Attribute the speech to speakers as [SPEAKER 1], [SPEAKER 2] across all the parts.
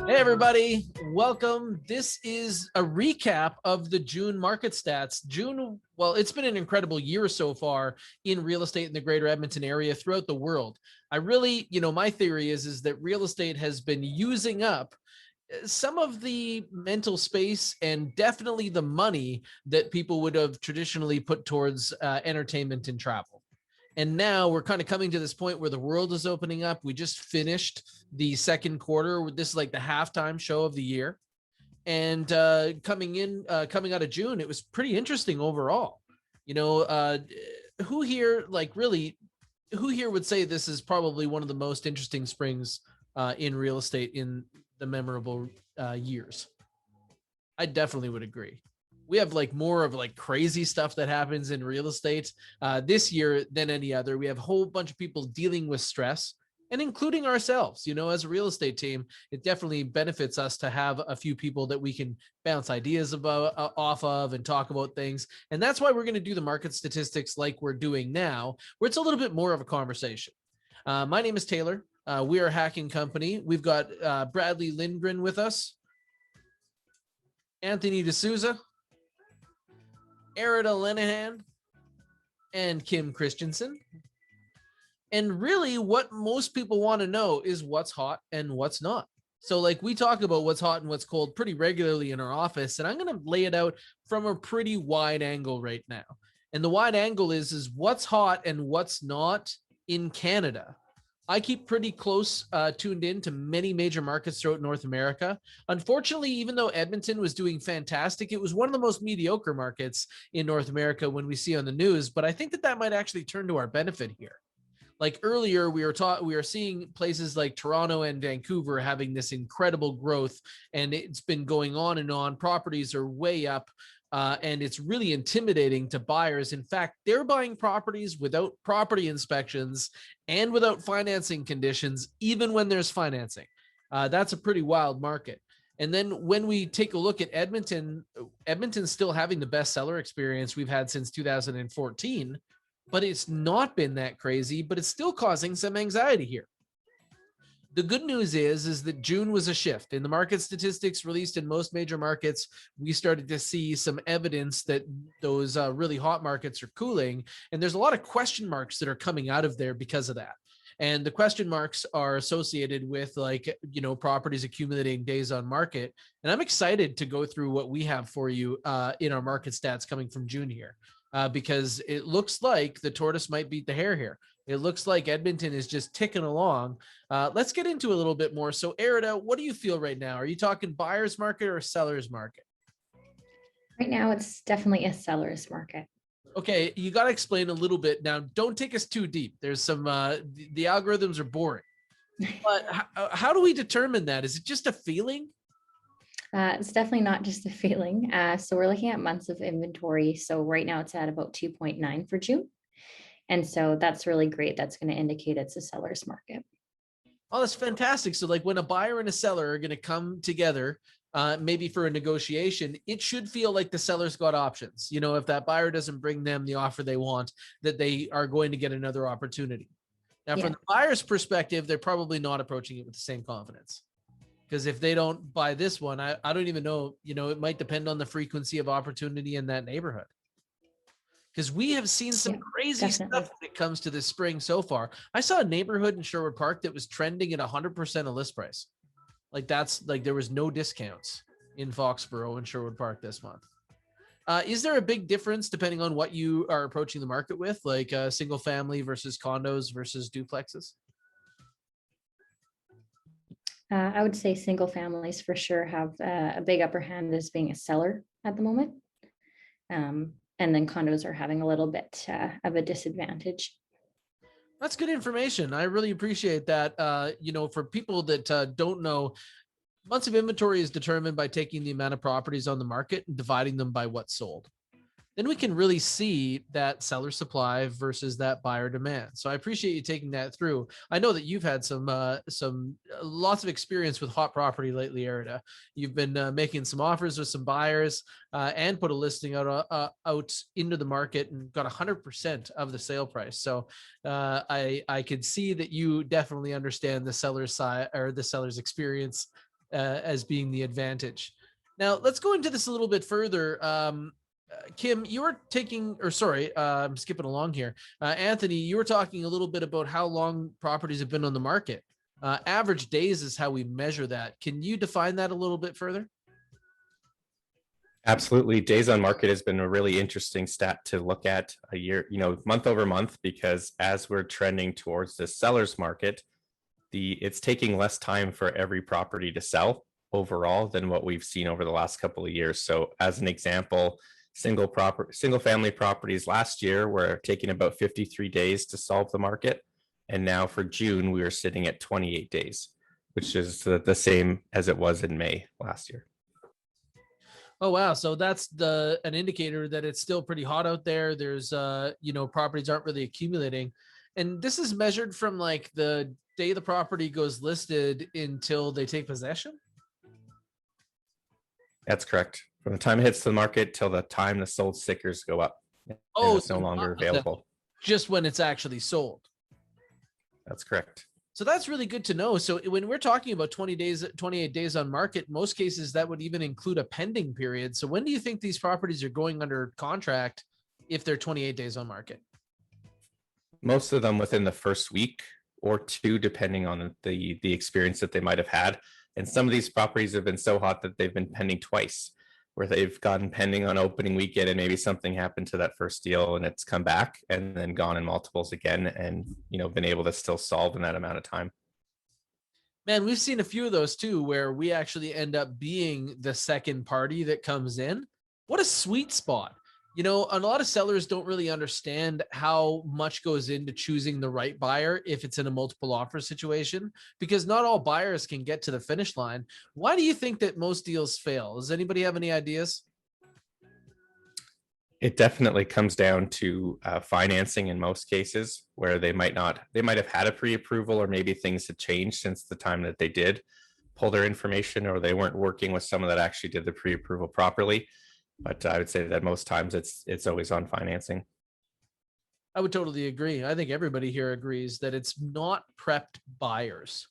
[SPEAKER 1] Hey, everybody. Welcome. This is a recap of the June market stats. June, well, it's been an incredible year so far in real estate in the greater Edmonton area throughout the world. I really, my theory is that real estate has been using up some of the mental space and definitely the money that people would have traditionally put towards entertainment and travel. And now we're kind of coming to this point where the world is opening up. We just finished the second quarter. This is like the halftime show of the year. And coming out of June, it was pretty interesting overall. Who here, who here would say this is probably one of the most interesting springs in real estate in the memorable years? I definitely would agree. We have more of crazy stuff that happens in real estate this year than any other. We have a whole bunch of people dealing with stress, and including ourselves. As a real estate team, it definitely benefits us to have a few people that we can bounce ideas off of and talk about things. And that's why we're going to do the market statistics like we're doing now, where it's a little bit more of a conversation. My name is Taylor. We are HACK&Co. We've got Bradley Lindgren with us, Anthony D'Souza, Erida Lenehan, and Kim Christensen. And really what most people want to know is what's hot and what's not. So we talk about what's hot and what's cold pretty regularly in our office, and I'm going to lay it out from a pretty wide angle right now. And the wide angle is what's hot and what's not in Canada. I keep pretty close tuned in to many major markets throughout North America. Unfortunately, even though Edmonton was doing fantastic, it was one of the most mediocre markets in North America when we see on the news. But I think that might actually turn to our benefit here. Earlier, we were seeing places like Toronto and Vancouver having this incredible growth, and it's been going on and on. Properties are way up. And it's really intimidating to buyers. In fact, they're buying properties without property inspections and without financing conditions, even when there's financing. That's a pretty wild market. And then when we take a look at Edmonton's still having the best seller experience we've had since 2014, but it's not been that crazy, but it's still causing some anxiety here. The good news is that June was a shift. In the market statistics released in most major markets, we started to see some evidence that those really hot markets are cooling. And there's a lot of question marks that are coming out of there because of that. And the question marks are associated with properties accumulating days on market. And I'm excited to go through what we have for you in our market stats coming from June here, because it looks like the tortoise might beat the hare here. It looks like Edmonton is just ticking along. Let's get into a little bit more. So, Erida, what do you feel right now? Are you talking buyer's market or seller's market?
[SPEAKER 2] Right now, it's definitely a seller's market.
[SPEAKER 1] Okay, you got to explain a little bit. Now, don't take us too deep. There's some, the algorithms are boring. But how do we determine that? Is it just a feeling?
[SPEAKER 2] It's definitely not just a feeling. So we're looking at months of inventory. So right now it's at about 2.9 for June. And so that's really great. That's going to indicate it's a seller's market.
[SPEAKER 1] Oh, that's fantastic. So when a buyer and a seller are going to come together, maybe for a negotiation, it should feel like the seller's got options. If that buyer doesn't bring them the offer they want, that they are going to get another opportunity. Now, from the buyer's perspective, they're probably not approaching it with the same confidence. Because if they don't buy this one, I don't even know, it might depend on the frequency of opportunity in that neighborhood. Because we have seen some crazy stuff when it comes to this spring so far. I saw a neighborhood in Sherwood Park that was trending at 100% of list price. There was no discounts in Foxborough and Sherwood Park this month. Is there a big difference depending on what you are approaching the market with, like single family versus condos versus duplexes?
[SPEAKER 2] I would say single families for sure have a big upper hand as being a seller at the moment. And then condos are having a little bit of a disadvantage.
[SPEAKER 1] That's good information. I really appreciate that. For people that don't know, months of inventory is determined by taking the amount of properties on the market and dividing them by what's sold. Then we can really see that seller supply versus that buyer demand. So I appreciate you taking that through. I know that you've had some lots of experience with hot property lately, Erida. You've been making some offers with some buyers and put a listing out into the market and got 100% of the sale price. So I could see that you definitely understand the seller's side or the seller's experience as being the advantage. Now, let's go into this a little bit further. Kim, you were taking, or sorry, I'm skipping along here. Anthony, you were talking a little bit about how long properties have been on the market. Average days is how we measure that. Can you define that a little bit further?
[SPEAKER 3] Absolutely. Days on market has been a really interesting stat to look at a year, month over month, because as we're trending towards the seller's market, it's taking less time for every property to sell overall than what we've seen over the last couple of years. So as an example, single family properties last year were taking about 53 days to solve the market. And now for June, we are sitting at 28 days, which is the same as it was in May last year.
[SPEAKER 1] Oh, wow. So that's an indicator that it's still pretty hot out there. There's, properties aren't really accumulating. And this is measured from like the day the property goes listed until they take possession?
[SPEAKER 3] That's correct. From the time it hits the market till the time the sold stickers go up.
[SPEAKER 1] Oh,
[SPEAKER 3] it's no longer available.
[SPEAKER 1] Just when it's actually sold.
[SPEAKER 3] That's correct.
[SPEAKER 1] So that's really good to know. So when we're talking about 28 days on market, most cases that would even include a pending period. So when do you think these properties are going under contract if they're 28 days on market?
[SPEAKER 3] Most of them within the first week or two, depending on the experience that they might have had. And some of these properties have been so hot that they've been pending twice, where they've gotten pending on opening weekend and maybe something happened to that first deal and it's come back and then gone in multiples again and, been able to still solve in that amount of time.
[SPEAKER 1] Man, we've seen a few of those too, where we actually end up being the second party that comes in. What a sweet spot. A lot of sellers don't really understand how much goes into choosing the right buyer if it's in a multiple offer situation, because not all buyers can get to the finish line. Why do you think that most deals fail? Does anybody have any ideas?
[SPEAKER 3] It definitely comes down to financing in most cases, where they might have had a pre-approval, or maybe things had changed since the time that they did pull their information, or they weren't working with someone that actually did the pre-approval properly. But I would say that most times it's always on financing.
[SPEAKER 1] I would totally agree. I think everybody here agrees that it's not prepped buyers.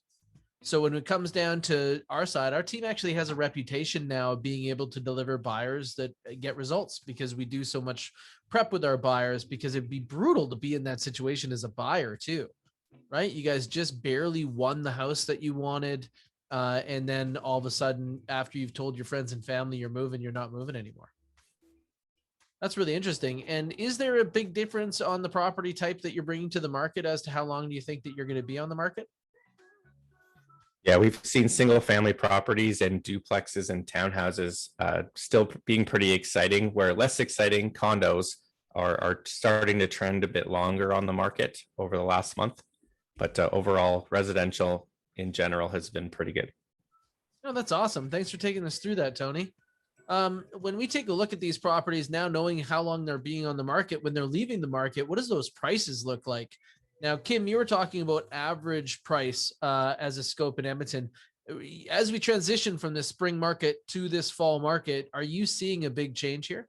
[SPEAKER 1] So when it comes down to our side, our team actually has a reputation now of being able to deliver buyers that get results, because we do so much prep with our buyers, because it'd be brutal to be in that situation as a buyer too, right? You guys just barely won the house that you wanted. And then all of a sudden, after you've told your friends and family you're moving, you're not moving anymore. That's really interesting. And is there a big difference on the property type that you're bringing to the market as to how long do you think that you're going to be on the market?
[SPEAKER 3] Yeah, we've seen single family properties and duplexes and townhouses still being pretty exciting, where less exciting condos are starting to trend a bit longer on the market over the last month. But overall, residential in general has been pretty good.
[SPEAKER 1] Oh, that's awesome. Thanks for taking us through that, Tony. When we take a look at these properties now, knowing how long they're being on the market, when they're leaving the market, what does those prices look like? Now, Kim, you were talking about average price as a scope in Edmonton. As we transition from the spring market to this fall market, are you seeing a big change here?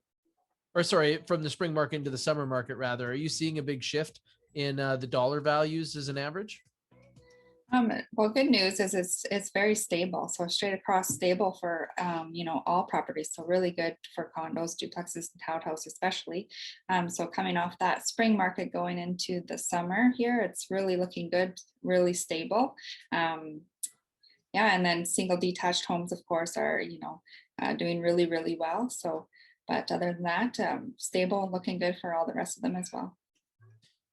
[SPEAKER 1] Or sorry, from the spring market into the summer market, rather. Are you seeing a big shift in the dollar values as an average?
[SPEAKER 4] Well, good news is it's very stable. So straight across stable for, all properties. So really good for condos, duplexes, and townhouses, especially. So coming off that spring market going into the summer here, it's really looking good, really stable. And then single detached homes, of course, are, doing really, really well. So, but other than that, stable and looking good for all the rest of them as well.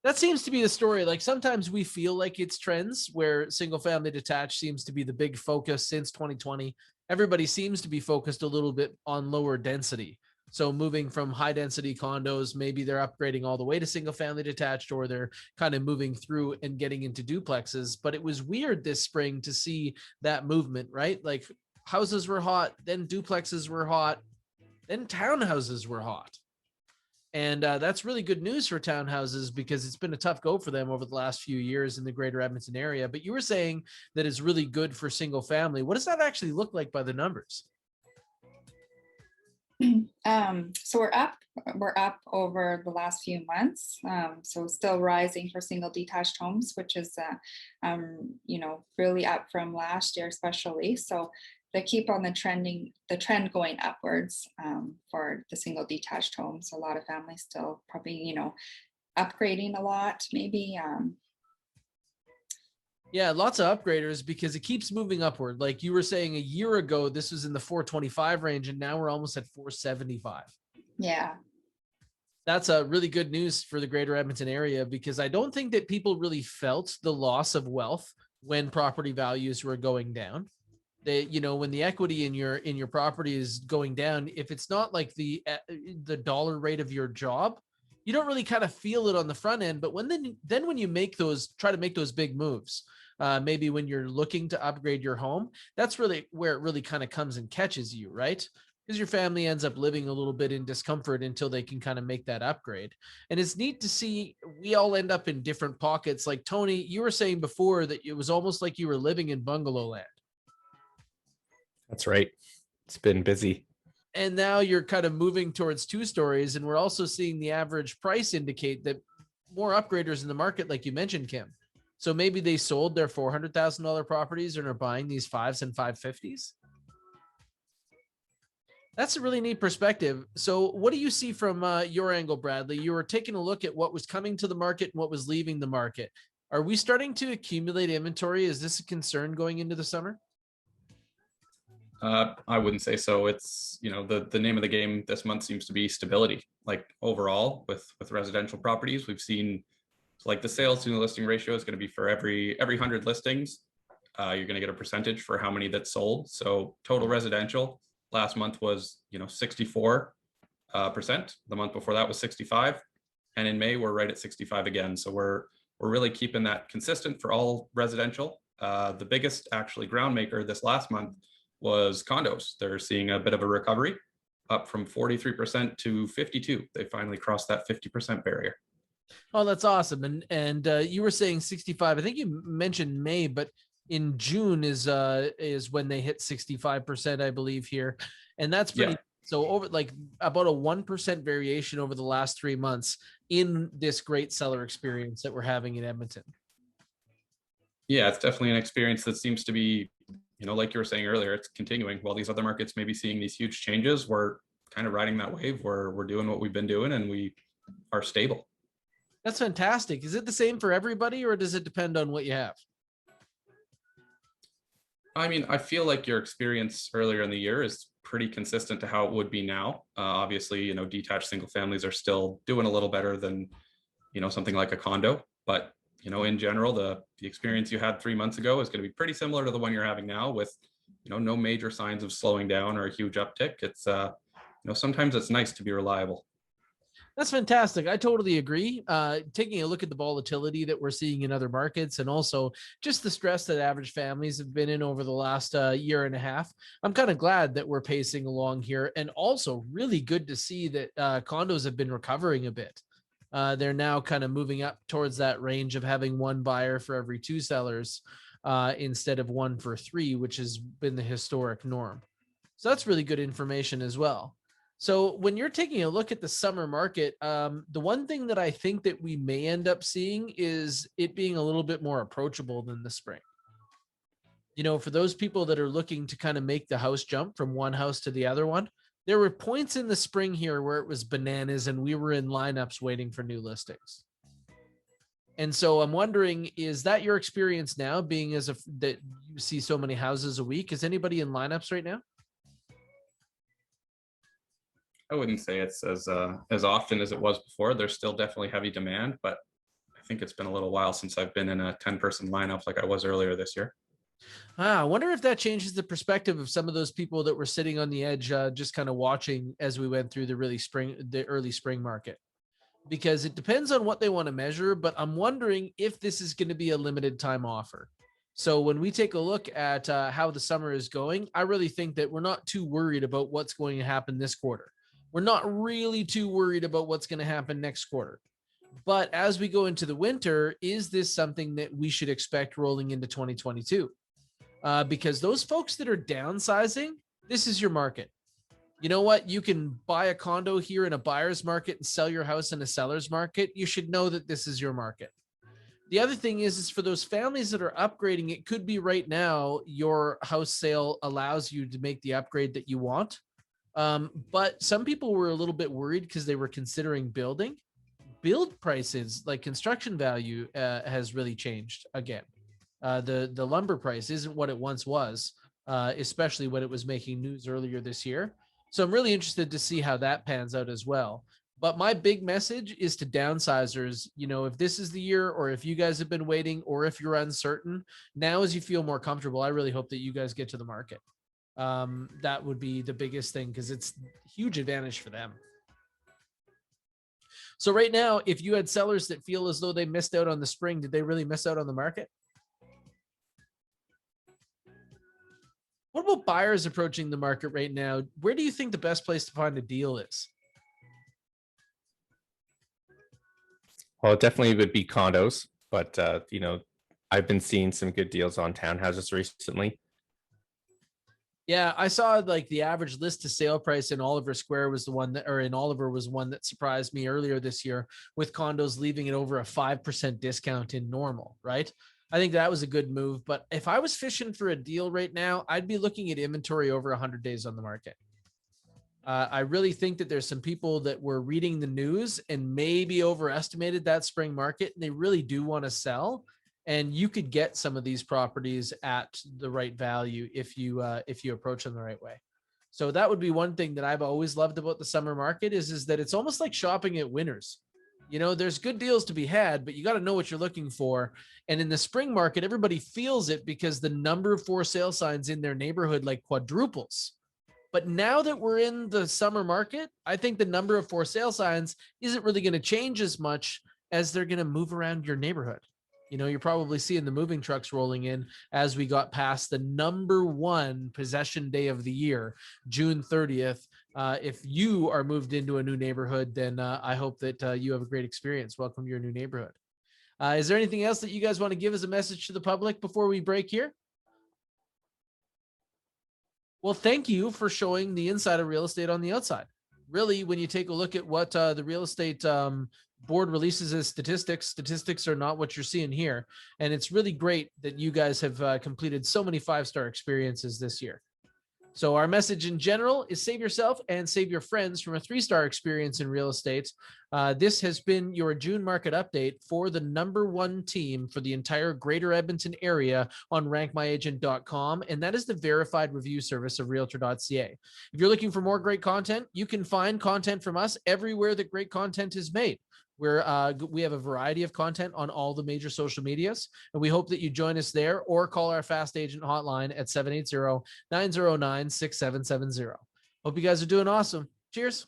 [SPEAKER 1] That seems to be the story. Like sometimes we feel like it's trends where single family detached seems to be the big focus since 2020. Everybody seems to be focused a little bit on lower density. So moving from high density condos, maybe they're upgrading all the way to single family detached, or they're kind of moving through and getting into duplexes. But it was weird this spring to see that movement, right? Like houses were hot, then duplexes were hot, then townhouses were hot. And that's really good news for townhouses, because it's been a tough go for them over the last few years in the greater Edmonton area. But you were saying that it's really good for single family. What does that actually look like by the numbers?
[SPEAKER 4] So we're up over the last few months. So still rising for single detached homes, which is, really up from last year, especially. So they keep on the trend going upwards for the single detached homes. A lot of families still probably, you know, upgrading a lot, maybe.
[SPEAKER 1] Yeah, lots of upgraders because it keeps moving upward. Like you were saying a year ago, this was in the 425 range, and now we're almost at 475.
[SPEAKER 4] Yeah.
[SPEAKER 1] That's a really good news for the greater Edmonton area, because I don't think that people really felt the loss of wealth when property values were going down. They, you know, when the equity in your property is going down, if it's not like the dollar rate of your job, you don't really kind of feel it on the front end. But then when you try to make those big moves, maybe when you're looking to upgrade your home, that's really where it really kind of comes and catches you, right? Because your family ends up living a little bit in discomfort until they can kind of make that upgrade. And it's neat to see we all end up in different pockets. Like Tony, you were saying before that it was almost like you were living in bungalow land.
[SPEAKER 3] That's right. It's been busy.
[SPEAKER 1] And now you're kind of moving towards 2 stories. And we're also seeing the average price indicate that more upgraders in the market, like you mentioned, Kim. So maybe they sold their $400,000 properties and are buying these 5s and 550s. That's a really neat perspective. So what do you see from your angle, Bradley? You were taking a look at what was coming to the market and what was leaving the market. Are we starting to accumulate inventory? Is this a concern going into the summer?
[SPEAKER 5] I wouldn't say so. It's, you know, the name of the game this month seems to be stability. Like overall with residential properties, we've seen like the sales to the listing ratio is going to be for every 100 listings. You're going to get a percentage for how many that sold. So total residential last month was, you know, 64%. The month before that was 65. And in May, we're right at 65 again. So we're really keeping that consistent for all residential. The biggest actually ground maker this last month was condos. They're seeing a bit of a recovery, up from 43% to 52%. They finally crossed that 50% barrier.
[SPEAKER 1] Oh, that's awesome. And you were saying 65. I think you mentioned May, but in June is when they hit 65%, I believe here. And that's pretty,
[SPEAKER 5] Yeah.
[SPEAKER 1] So over like about a 1% variation over the last 3 months in this great seller experience that we're having in Edmonton.
[SPEAKER 5] Yeah, it's definitely an experience that seems to be, you know, like you were saying earlier, it's continuing. While these other markets may be seeing these huge changes, we're kind of riding that wave where we're doing what we've been doing and we are stable.
[SPEAKER 1] That's fantastic. Is it the same for everybody, or does it depend on what you have?
[SPEAKER 5] I mean, I feel like your experience earlier in the year is pretty consistent to how it would be now. Obviously, you know, detached single families are still doing a little better than, you know, something like a condo. But, you know, in general, the experience you had 3 months ago is going to be pretty similar to the one you're having now with, you know, no major signs of slowing down or a huge uptick. It's, you know, sometimes it's nice to be reliable.
[SPEAKER 1] That's fantastic. I totally agree. Taking a look at the volatility that we're seeing in other markets and also just the stress that average families have been in over the last year and a half, I'm kind of glad that we're pacing along here, and also really good to see that condos have been recovering a bit. They're now kind of moving up towards that range of having 1 buyer for every 2 sellers instead of 1 for 3, which has been the historic norm. So that's really good information as well. So when you're taking a look at the summer market, the one thing that I think that we may end up seeing is it being a little bit more approachable than the spring. You know, for those people that are looking to kind of make the house jump from one house to the other one, there were points in the spring here where it was bananas and we were in lineups waiting for new listings. And so I'm wondering, is that your experience now, being as if that you see so many houses a week? Is anybody in lineups right now?
[SPEAKER 5] I wouldn't say it's as often as it was before. There's still definitely heavy demand, but I think it's been a little while since I've been in a 10-person lineup like I was earlier this year.
[SPEAKER 1] I wonder if that changes the perspective of some of those people that were sitting on the edge, just kind of watching as we went through the early spring market, because it depends on what they want to measure. But I'm wondering if this is going to be a limited time offer. So when we take a look at how the summer is going, I really think that we're not too worried about what's going to happen this quarter. We're not really too worried about what's going to happen next quarter. But as we go into the winter, is this something that we should expect rolling into 2022? Because those folks that are downsizing, this is your market. You know what? You can buy a condo here in a buyer's market and sell your house in a seller's market. You should know that this is your market. The other thing is for those families that are upgrading, it could be right now your house sale allows you to make the upgrade that you want. But some people were a little bit worried because they were considering building. Build prices, like construction value, has really changed again. The lumber price isn't what it once was, especially when it was making news earlier this year. So I'm really interested to see how that pans out as well. But my big message is to downsizers, you know, if this is the year, or if you guys have been waiting, or if you're uncertain, now as you feel more comfortable, I really hope that you guys get to the market. That would be the biggest thing, because it's a huge advantage for them. So right now, if you had sellers that feel as though they missed out on the spring, did they really miss out on the market? What about buyers approaching the market right now? Where do you think the best place to find a deal is?
[SPEAKER 3] Well, it definitely would be condos, but you know, I've been seeing some good deals on townhouses recently.
[SPEAKER 1] Yeah, I saw like the average list to sale price in Oliver Square was the one that, or in Oliver was one that surprised me earlier this year, with condos leaving it over a 5% discount in normal, right? I think that was a good move. But if I was fishing for a deal right now, I'd be looking at inventory over 100 days on the market. I really think that there's some people that were reading the news and maybe overestimated that spring market, and they really do want to sell. And you could get some of these properties at the right value if you approach them the right way. So that would be one thing that I've always loved about the summer market is that it's almost like shopping at Winners. You know, there's good deals to be had, but you got to know what you're looking for. And in the spring market, everybody feels it because the number of for sale signs in their neighborhood like quadruples. But now that we're in the summer market, I think the number of for sale signs isn't really going to change as much as they're going to move around your neighborhood. You know, you're probably seeing the moving trucks rolling in as we got past the number one possession day of the year, June 30th. If you are moved into a new neighborhood, then I hope that you have a great experience. Welcome to your new neighborhood. Is there anything else that you guys want to give as a message to the public before we break here? Well, thank you for showing the inside of real estate on the outside. Really, when you take a look at what the real estate board releases as statistics are not what you're seeing here. And it's really great that you guys have completed so many 5-star experiences this year. So our message in general is save yourself and save your friends from a 3-star experience in real estate. This has been your June market update for the number one team for the entire greater Edmonton area on rankmyagent.com. And that is the verified review service of realtor.ca. If you're looking for more great content, you can find content from us everywhere that great content is made. We have a variety of content on all the major social medias, and we hope that you join us there or call our fast agent hotline at 780-909-6770. Hope you guys are doing awesome. Cheers.